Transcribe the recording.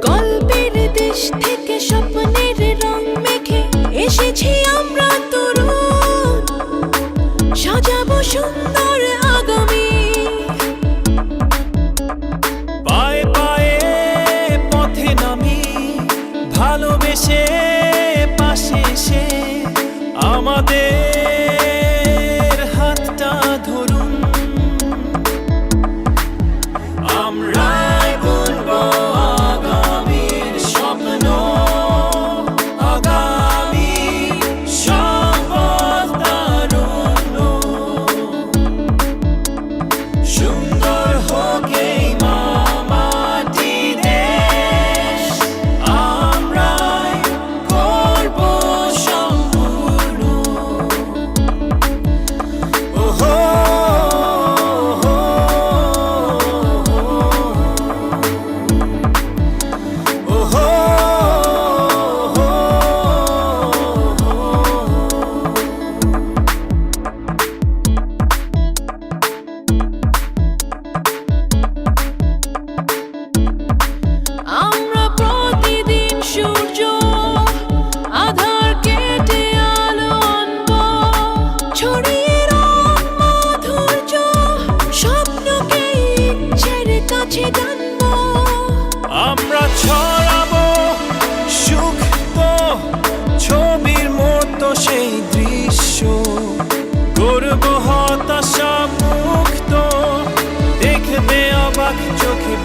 গল্পের দেশ থেকে স্বপ্নের রং মেখে এসেছি আমরা তরুণ, সাজাবো সুন্দর আগামী। পায়ে পায়ে পথে নামি, ভালোবেসে পাশে এসে আমাদের হাতটা ধরুন। আমরাই বুনবো আগামীর স্বপ্ন, আগামী সম্পদ তারুণ্য। সুন্দর হোক এই মাটি দেশ, আমরাই করবো সম্পূর্ণ। ওহো ওহো আমরা প্রতিদিন সূর্য আধার কেটে আলো আনবো, ছড়িয়ে রং মাধুর্য, স্বপ্নকে ইচ্ছের কাছে টানবো। আমরা ছড়াবো সুখ তো ছবির মতো সেই দৃশ্য, গর্ব হতাশা মুক্ত, দেখবে অবাক চোখে